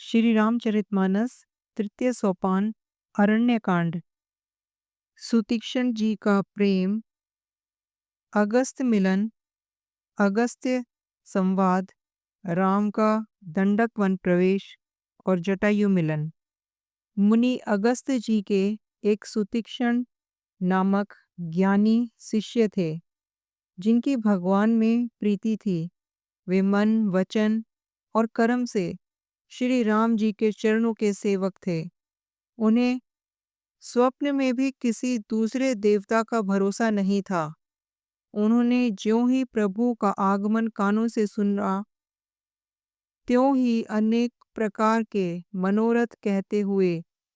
श्री रामचरितमानस तृतीय सोपान अरण्यकांड। सुतीक्ष्ण जी का प्रेम, अगस्त्य मिलन, अगस्त्य संवाद, राम का दंडक वन प्रवेश और जटायु मिलन। मुनि अगस्त्य जी के एक सुतीक्ष्ण नामक ज्ञानी शिष्य थे, जिनकी भगवान में प्रीति थी। वे मन, वचन और कर्म से श्री राम जी के चरणों के सेवक थे। उन्हें स्वप्न में भी किसी दूसरे देवता का भरोसा नहीं था। उन्होंने ज्यों ही प्रभु का आगमन कानों से सुना, त्यों ही अनेक प्रकार के मनोरथ कहते हुए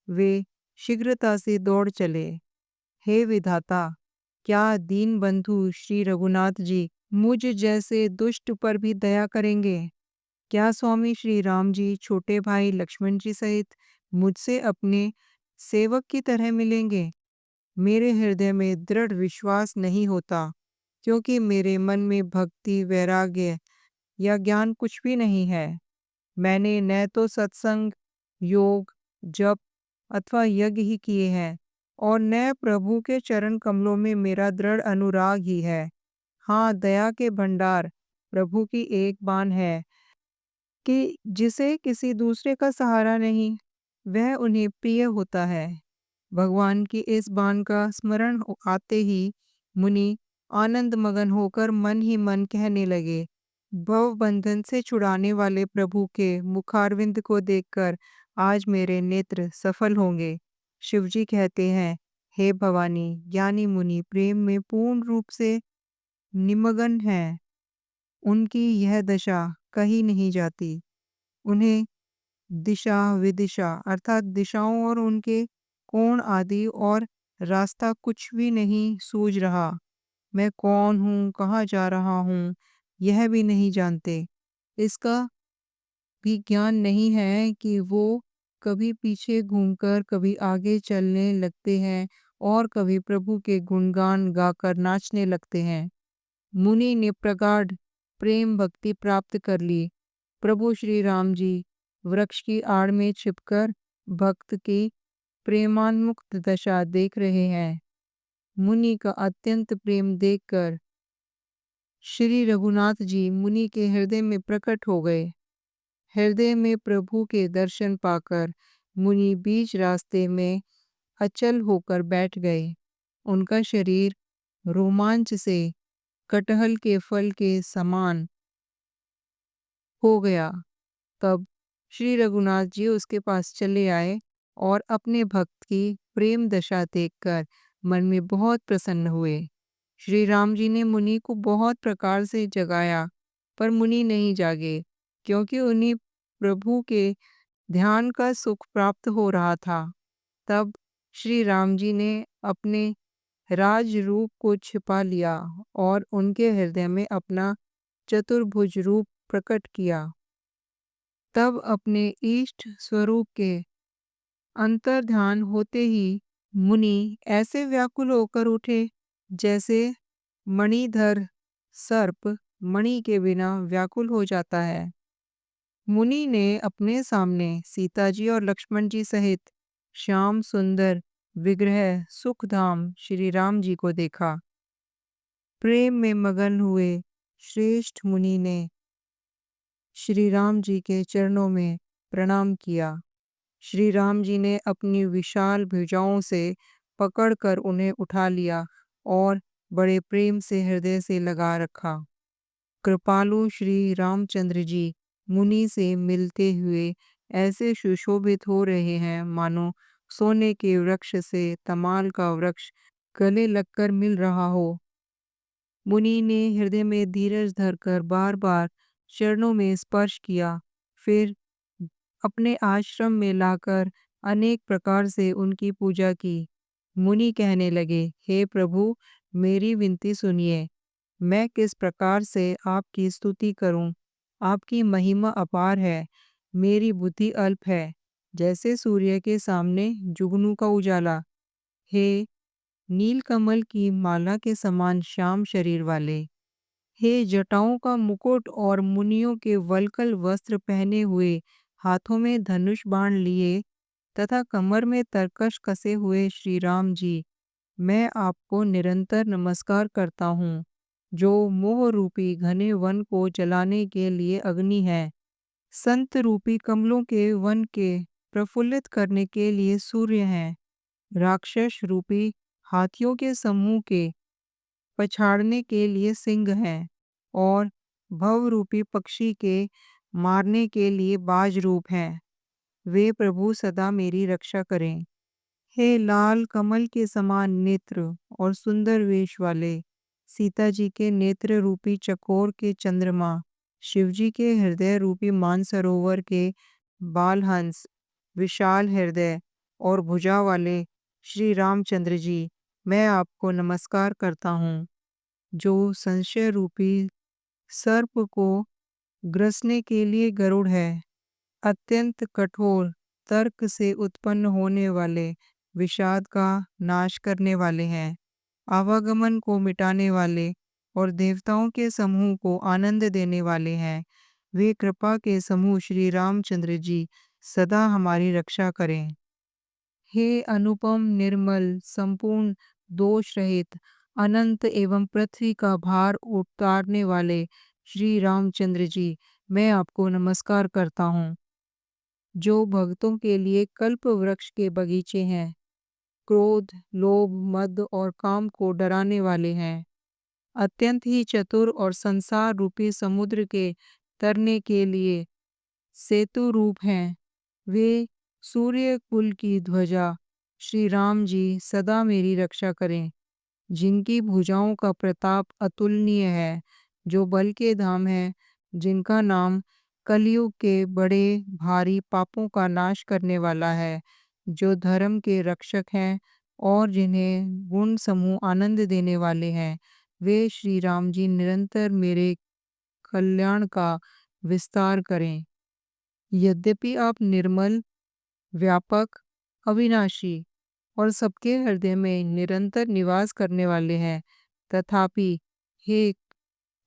वे शीघ्रता से दौड़ चले। हे विधाता, क्या दीन बंधु श्री रघुनाथ जी मुझ जैसे दुष्ट पर भी दया करेंगे? क्या स्वामी श्री राम जी छोटे भाई लक्ष्मण जी सहित मुझसे अपने सेवक की तरह मिलेंगे? मेरे हृदय में दृढ़ विश्वास नहीं होता, क्योंकि मेरे मन में भक्ति, वैराग्य या ज्ञान कुछ भी नहीं है। मैंने न तो सत्संग, योग, जप अथवा यज्ञ ही किए हैं, और न प्रभु के चरण कमलों में मेरा दृढ़ अनुराग ही है। हाँ, दया के भंडार प्रभु की एक बाण है कि जिसे किसी दूसरे का सहारा नहीं, वह उन्हें प्रिय होता है। भगवान की इस बाण का स्मरण आते ही मुनि आनंद मगन होकर मन ही मन कहने लगे, भव बंधन से छुड़ाने वाले प्रभु के मुखारविंद को देखकर आज मेरे नेत्र सफल होंगे। शिवजी कहते हैं, हे भवानी, ज्ञानी मुनि प्रेम में पूर्ण रूप से निमग्न हैं। उनकी यह दशा कही नहीं जाती। उन्हें दिशा विदिशा अर्थात दिशाओं और उनके कोण आदि और रास्ता कुछ भी नहीं सूझ रहा। मैं कौन हूँ, कहाँ जा रहा हूँ, यह भी नहीं जानते। इसका भी ज्ञान नहीं है कि वो कभी पीछे घूमकर कभी आगे चलने लगते हैं और कभी प्रभु के गुणगान गाकर नाचने लगते हैं। मुनि ने प्रगाढ़ प्रेम भक्ति प्राप्त कर ली। प्रभु श्री राम जी वृक्ष की आड़ में छिपकर भक्त की प्रेमान्मुक्त दशा देख रहे हैं। मुनि का अत्यंत प्रेम देखकर श्री रघुनाथ जी मुनि के हृदय में प्रकट हो गए। हृदय में प्रभु के दर्शन पाकर मुनि बीच रास्ते में अचल होकर बैठ गए। उनका शरीर रोमांच से कटहल के फल के समान हो गया। तब श्री रघुनाथ जी उसके पास चले आए और अपने भक्त की प्रेम दशा देखकर मन में बहुत प्रसन्न हुए। श्री राम जी ने मुनि को बहुत प्रकार से जगाया, पर मुनि नहीं जागे, क्योंकि उन्हें प्रभु के ध्यान का सुख प्राप्त हो रहा था। तब श्री राम जी ने अपने राज रूप को छिपा लिया और उनके हृदय में अपना चतुर्भुज रूप प्रकट किया। तब अपने इष्ट स्वरूप के अंतर्ध्यान होते ही मुनि ऐसे व्याकुल होकर उठे, जैसे मणिधर सर्प मणि के बिना व्याकुल हो जाता है। मुनि ने अपने सामने सीता जी और लक्ष्मण जी सहित श्याम सुंदर विग्रह सुखधाम श्री राम जी को देखा। प्रेम में मगन हुए श्रेष्ठ मुनि ने श्री राम जी के चरणों में प्रणाम किया। श्री राम जी ने अपनी विशाल भुजाओं से पकड़कर उन्हें उठा लिया और बड़े प्रेम से हृदय से लगा रखा। कृपालु श्री रामचंद्र जी मुनि से मिलते हुए ऐसे सुशोभित हो रहे हैं, मानो सोने के वृक्ष से तमाल का वृक्ष गले लगकर मिल रहा हो। मुनि ने हृदय में धीरज धरकर बार बार चरणों में स्पर्श किया, फिर अपने आश्रम में लाकर अनेक प्रकार से उनकी पूजा की। मुनि कहने लगे, हे प्रभु, मेरी विनती सुनिए। मैं किस प्रकार से आपकी स्तुति करूं? आपकी महिमा अपार है, मेरी बुद्धि अल्प है, जैसे सूर्य के सामने जुगनू का उजाला। हे नीलकमल की माला के समान श्याम शरीर वाले, हे जटाओं का मुकुट और मुनियों के वल्कल वस्त्र पहने हुए हाथों में धनुष बाण लिए तथा कमर में तरकश कसे हुए श्री राम जी, मैं आपको निरंतर नमस्कार करता हूँ, जो मोह रूपी घने वन को जलाने के लिए अग्नि है, संत रूपी कमलों के वन के प्रफुल्लित करने के लिए सूर्य हैं, राक्षस रूपी हाथियों के समूह के पछाड़ने के लिए सिंह हैं और भव रूपी पक्षी के मारने के लिए बाज रूप हैं। वे प्रभु सदा मेरी रक्षा करें। हे लाल कमल के समान नेत्र और सुंदर वेश वाले, सीता जी के नेत्र रूपी चकोर के चंद्रमा, शिवजी के हृदय रूपी मानसरोवर के बालहंस, विशाल हृदय और भुजा वाले श्री रामचंद्र जी, मैं आपको नमस्कार करता हूँ, जो संशय रूपी सर्प को ग्रसने के लिए गरुड़ है, अत्यंत कठोर तर्क से उत्पन्न होने वाले विषाद का नाश करने वाले हैं, आवागमन को मिटाने वाले और देवताओं के समूह को आनंद देने वाले हैं। वे कृपा के समूह श्री रामचंद्र जी सदा हमारी रक्षा करें। हे अनुपम निर्मल संपूर्ण दोष रहित अनंत एवं पृथ्वी का भार उतारने वाले श्री रामचंद्र जी, मैं आपको नमस्कार करता हूँ, जो भक्तों के लिए कल्प वृक्ष के बगीचे हैं, क्रोध, लोभ, मद और काम को डराने वाले हैं, अत्यंत ही चतुर और संसार रूपी समुद्र के तरने के लिए सेतु रूप हैं। वे सूर्य कुल की ध्वजा श्री राम जी सदा मेरी रक्षा करें, जिनकी भुजाओं का प्रताप अतुलनीय है, जो बल के धाम है, जिनका नाम कलयुग के बड़े भारी पापों का नाश करने वाला है, जो धर्म के रक्षक हैं और जिन्हें गुण समूह आनंद देने वाले हैं। वे श्री राम जी निरंतर मेरे कल्याण का विस्तार करें। यद्यपि आप निर्मल, व्यापक, अविनाशी और सबके हृदय में निरंतर निवास करने वाले हैं, तथापि हे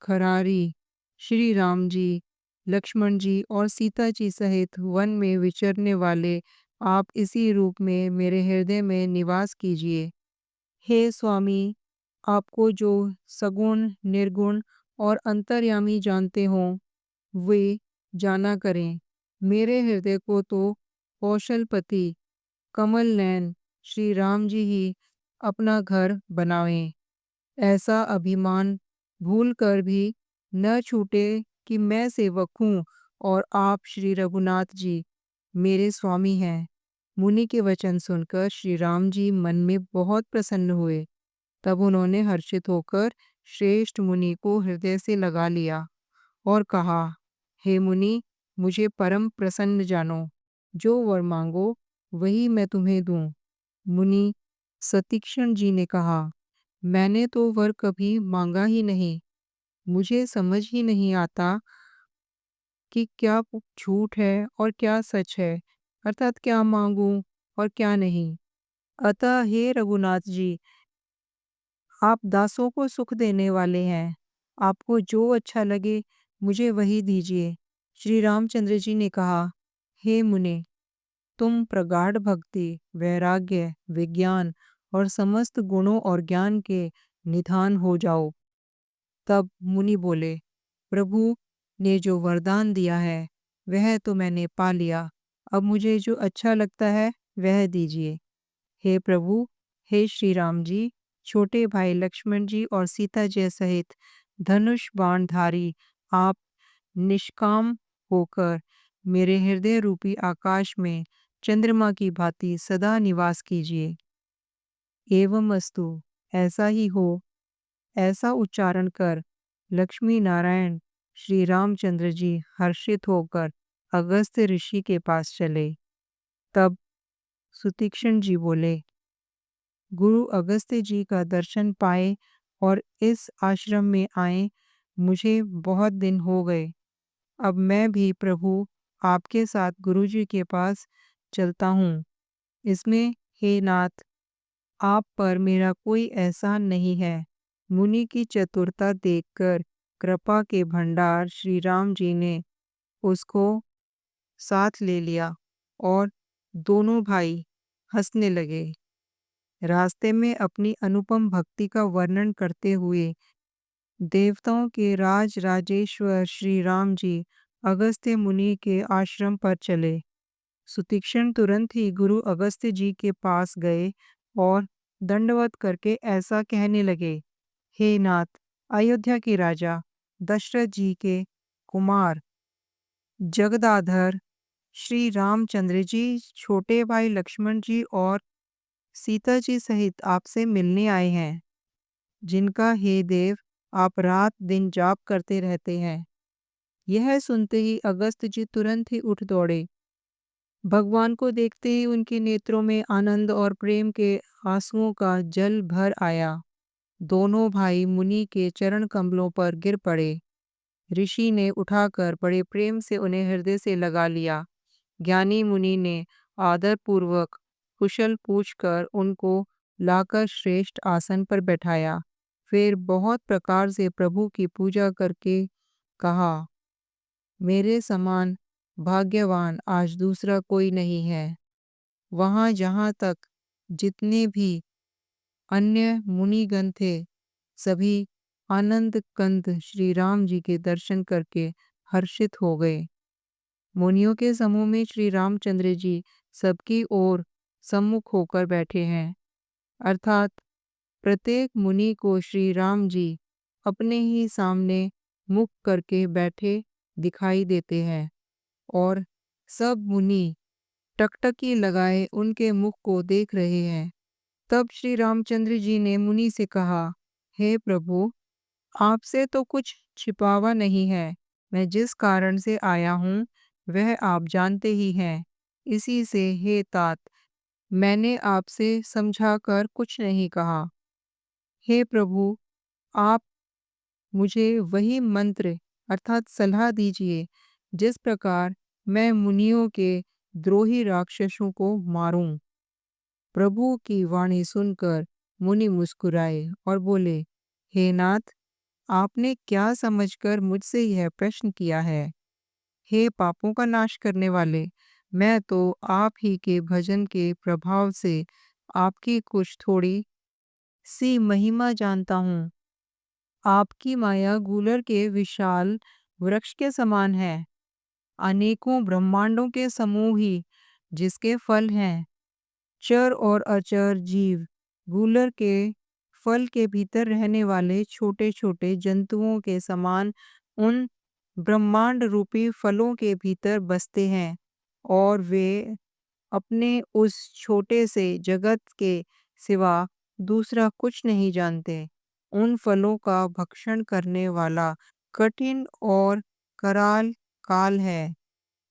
खरारी श्री राम जी, लक्ष्मण जी और सीता जी सहित वन में विचरने वाले, आप इसी रूप में मेरे हृदय में निवास कीजिए। हे स्वामी, आपको जो सगुण, निर्गुण और अंतर्यामी जानते हों, वे जाना करें। मेरे हृदय को तो कौशलपति कमल नयन श्री राम जी ही अपना घर बनावें। ऐसा अभिमान भूल कर भी न छूटे कि मैं सेवक हूँ और आप श्री रघुनाथ जी मेरे स्वामी हैं। मुनि के वचन सुनकर श्री राम जी मन में बहुत प्रसन्न हुए। तब उन्होंने हर्षित होकर श्रेष्ठ मुनि को हृदय से लगा लिया और कहा, हे मुनि, मुझे परम प्रसन्न जानो। जो वर मांगो वही मैं तुम्हें दूं। मुनि सतीक्षण जी ने कहा, मैंने तो वर कभी मांगा ही नहीं। मुझे समझ ही नहीं आता कि क्या झूठ है और क्या सच है, अर्थात क्या मांगूं और क्या नहीं। अतः हे रघुनाथ जी, आप दासों को सुख देने वाले हैं। आपको जो अच्छा लगे मुझे वही दीजिए। श्री रामचंद्र जी ने कहा, हे मुने, तुम प्रगाढ़ भक्ति, वैराग्य, विज्ञान और समस्त गुणों और ज्ञान के निधान हो जाओ। तब मुनि बोले, प्रभु ने जो वरदान दिया है वह तो मैंने पा लिया, अब मुझे जो अच्छा लगता है वह दीजिए। हे प्रभु, हे श्री राम जी, छोटे भाई लक्ष्मण जी और सीता जी सहित धनुष बाणधारी आप निष्काम होकर मेरे हृदय रूपी आकाश में चंद्रमा की भांति सदा निवास कीजिए। एवं अस्तु, ऐसा ही हो। ऐसा उच्चारण कर लक्ष्मी नारायण श्री रामचंद्र जी हर्षित होकर अगस्त्य ऋषि के पास चले। तब सुतीक्षण जी बोले, गुरु अगस्त्य जी का दर्शन पाए और इस आश्रम में आए मुझे बहुत दिन हो गए। अब मैं भी प्रभु आपके साथ गुरु जी के पास चलता हूँ। इसमें हे नाथ, आप पर मेरा कोई एहसान नहीं है। मुनि की चतुरता देखकर कृपा के भंडार श्री राम जी ने उसको साथ ले लिया और दोनों भाई हंसने लगे। रास्ते में अपनी अनुपम भक्ति का वर्णन करते हुए देवताओं के राज राजेश्वर श्री राम जी अगस्त्य मुनि के आश्रम पर चले। सुतीक्षण तुरंत ही गुरु अगस्त्य जी के पास गए और दंडवत करके ऐसा कहने लगे, हे नाथ, अयोध्या के राजा, दशरथ जी के कुमार, जगदाधर श्री रामचंद्र जी छोटे भाई लक्ष्मण जी और सीता जी सहित आपसे मिलने आए हैं, जिनका हे देव आप रात दिन जाप करते रहते हैं। यह सुनते ही अगस्त्य जी तुरंत ही उठ दौड़े। भगवान को देखते ही उनके नेत्रों में आनंद और प्रेम के आंसुओं का जल भर आया। दोनों भाई मुनि के चरण कमलों पर गिर पड़े। ऋषि ने उठाकर बड़े प्रेम से उन्हें हृदय से लगा लिया। ज्ञानी मुनि ने आदरपूर्वक कुशल पूछकर उनको लाकर श्रेष्ठ आसन पर बैठाया। फिर बहुत प्रकार से प्रभु की पूजा करके कहा, मेरे समान भाग्यवान आज दूसरा कोई नहीं है। वहां जहां तक जितने भी अन्य मुनिगण थे, सभी आनंद कंद श्री राम जी के दर्शन करके हर्षित हो गए। मुनियों के समूह में श्री रामचंद्र जी सबकी ओर सम्मुख होकर बैठे हैं, अर्थात प्रत्येक मुनि को श्री राम जी अपने ही सामने मुख करके बैठे दिखाई देते हैं और सब मुनि टकटकी लगाए उनके मुख को देख रहे हैं। तब श्री रामचंद्र जी ने मुनि से कहा, हे प्रभु, आपसे तो कुछ छिपावा नहीं है। मैं जिस कारण से आया हूँ वह आप जानते ही हैं। इसी से हे तात, मैंने आपसे समझाकर कुछ नहीं कहा। हे प्रभु, आप मुझे वही मंत्र अर्थात सलाह दीजिए जिस प्रकार मैं मुनियों के द्रोही राक्षसों को मारूं। प्रभु की वाणी सुनकर मुनि मुस्कुराए और बोले, हे नाथ, आपने क्या समझकर मुझसे यह प्रश्न किया है? हे पापों का नाश करने वाले, मैं तो आप ही के भजन के प्रभाव से आपकी कुछ थोड़ी सी महिमा जानता हूँ। आपकी माया गूलर के विशाल वृक्ष के समान है। अनेकों ब्रह्मांडों के समूह ही जिसके फल हैं। चर और अचर जीव गूलर के फल के भीतर रहने वाले छोटे छोटे जंतुओं के समान उन ब्रह्मांड रूपी फलों के भीतर बसते हैं और वे अपने उस छोटे से जगत के सिवा दूसरा कुछ नहीं जानते। उन फलों का भक्षण करने वाला कठिन और कराल काल है।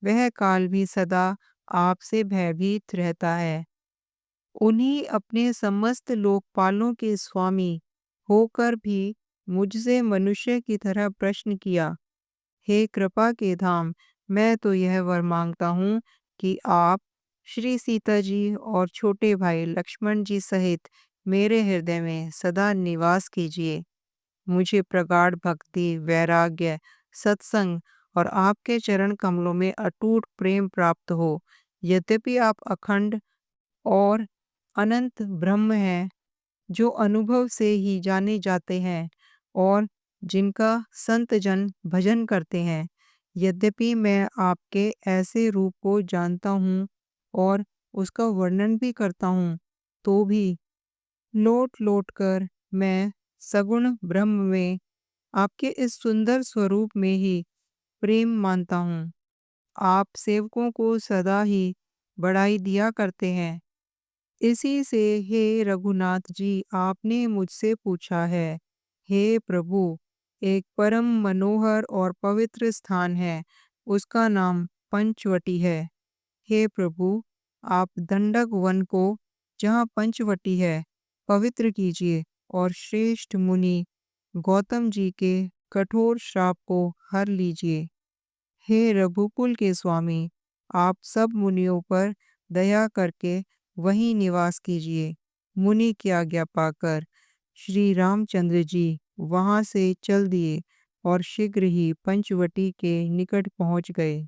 वह काल भी सदा आपसे भयभीत रहता है। उन्हीं अपने समस्त लोकपालों के स्वामी होकर भी मुझसे मनुष्य की तरह प्रश्न किया। हे कृपा के धाम, मैं तो यह वर मांगता हूँ कि आप श्री सीता जी और छोटे भाई लक्ष्मण जी सहित मेरे हृदय में सदा निवास कीजिए। मुझे प्रगाढ़ भक्ति, वैराग्य, सत्संग और आपके चरण कमलों में अटूट प्रेम प्राप्त हो। यद्यपि आप अखंड और अनंत ब्रह्म हैं, जो अनुभव से ही जाने जाते हैं और जिनका संत जन भजन करते हैं। यद्यपि मैं आपके ऐसे रूप को जानता हूँ और उसका वर्णन भी करता हूँ, तो भी लौट लौट कर मैं सगुण ब्रह्म में आपके इस सुंदर स्वरूप में ही प्रेम मानता हूँ। आप सेवकों को सदा ही बढ़ाई दिया करते हैं। इसी से हे रघुनाथ जी, आपने मुझसे पूछा है। हे प्रभु, एक परम मनोहर और पवित्र स्थान है, उसका नाम पंचवटी है। हे प्रभु, आप दंडक वन को, जहाँ पंचवटी है, पवित्र कीजिए और श्रेष्ठ मुनि गौतम जी के कठोर श्राप को हर लीजिए। हे रघुकुल के स्वामी, आप सब मुनियों पर दया करके वहीं निवास कीजिए। मुनि की आज्ञा पाकर श्री रामचंद्र जी वहां से चल दिए और शीघ्र ही पंचवटी के निकट पहुंच गए।